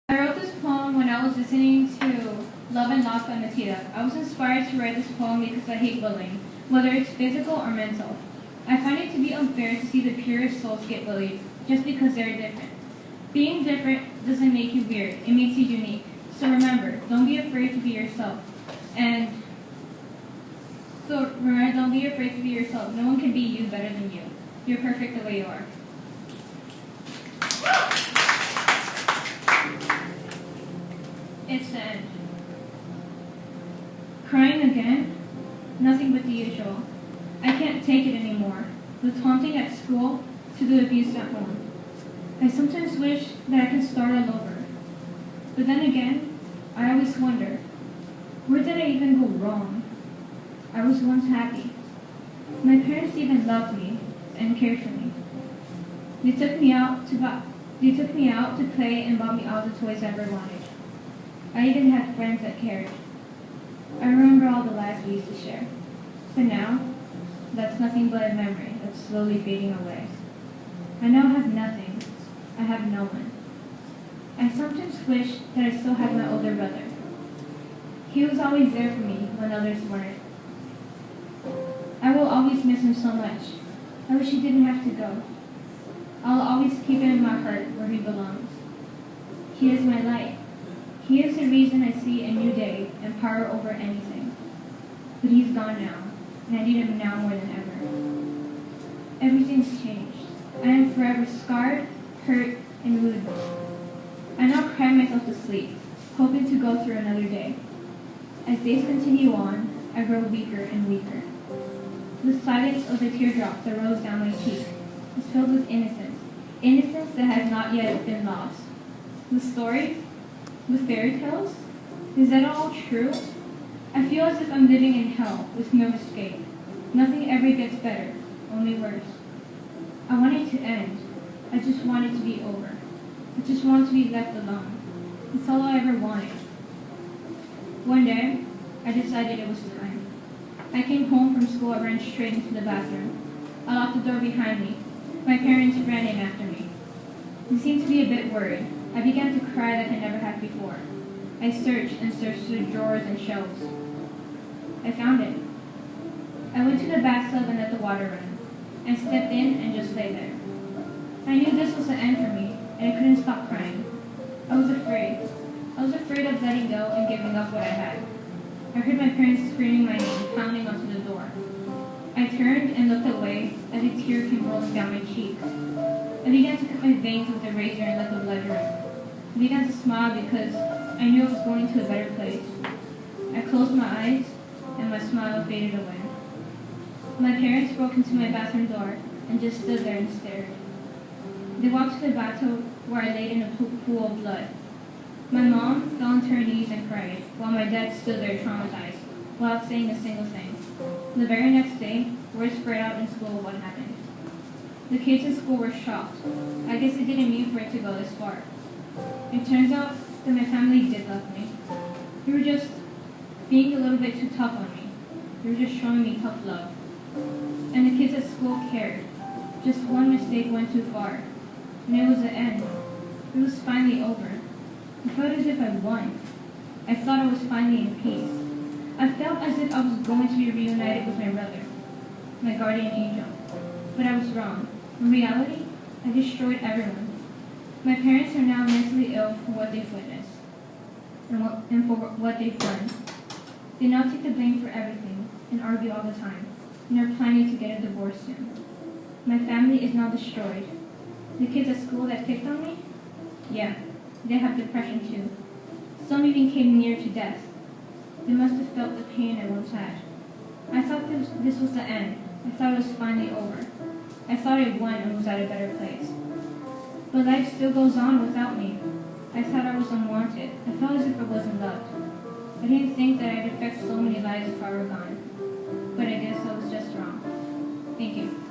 I wrote this poem when I was listening to Love and Lost by Matita. I was inspired to write this poem because I hate bullying, whether it's physical or mental. I find it to be unfair to see the purest souls get bullied just because they're different. Being different doesn't make you weird, it makes you unique. So remember, don't be afraid to be yourself. And don't be afraid to be yourself. No one can be you better than you. You're perfect the way you are. It's the end. Crying again? Nothing but the usual. I can't take it anymore. The taunting at school to the abuse at home. I sometimes wish that I could start all over. But then again, I always wonder, where did I even go wrong? I was once happy. My parents even loved me and cared for me. They took me out to play and bought me all the toys I ever wanted. I even had friends that cared. I remember all the laughs we used to share. But now, that's nothing but a memory that's slowly fading away. I now have nothing. I have no one. I sometimes wish that I still had my older brother. He was always there for me when others weren't. I will always miss him so much. I wish he didn't have to go. I'll always keep him in my heart where he belongs. He is my light. He is the reason I see a new day and power over anything. But he's gone now, and I need him now more than ever. Everything's changed. I am forever scarred, hurt, and wounded. I now cry myself to sleep, hoping to go through another day. As days continue on, I grow weaker and weaker. The silence of the teardrop that rolls down my cheek is filled with innocence, innocence that has not yet been lost. The story? The fairy tales? Is that all true? I feel as if I'm living in hell with no escape. Nothing ever gets better, only worse. I want it to end. I just want it to be over. I just want to be left alone. It's all I ever wanted. One day, I decided it was time. I came home from school and ran straight into the bathroom. I locked the door behind me. My parents ran in after me. They seemed to be a bit worried. I began to cry like I never had before. I searched and searched through drawers and shelves. I found it. I went to the bathtub and let the water run. I stepped in and just lay there. I knew this was the end for me, and I couldn't stop crying. I was afraid. I was afraid of letting go and giving up what I had. I heard my parents screaming my name, pounding onto the door. I turned and looked away as a tear came rolling down my cheek. I began to cut my veins with a razor and let the blood run. I began to smile because I knew I was going to a better place. I closed my eyes, and my smile faded away. My parents broke into my bathroom door and just stood there and stared. They walked to the bathtub where I laid in a pool of blood. My mom fell onto her knees and cried, while my dad stood there traumatized, without saying a single thing. The very next day, word spread out in school what happened. The kids in school were shocked. I guess they didn't mean for it to go this far. It turns out that my family did love me. They were just being a little bit too tough on me. They were just showing me tough love. And the kids at school cared. Just one mistake went too far. And it was the end. It was finally over. I felt as if I won. I thought I was finally in peace. I felt as if I was going to be reunited with my brother, my guardian angel. But I was wrong. In reality, I destroyed everyone. My parents are now mentally ill for what they've witnessed and for what they've done. They now take the blame for everything and argue all the time, and are planning to get a divorce soon. My family is now destroyed. The kids at school that picked on me? Yeah, they have depression too. Some even came near to death. They must have felt the pain I once had. I thought this was the end. I thought it was finally over. I thought I won and was at a better place. But life still goes on without me. I thought I was unwanted. I felt as if I wasn't loved. I didn't think that I'd affect so many lives if I were gone. But I guess I was just wrong. Thank you.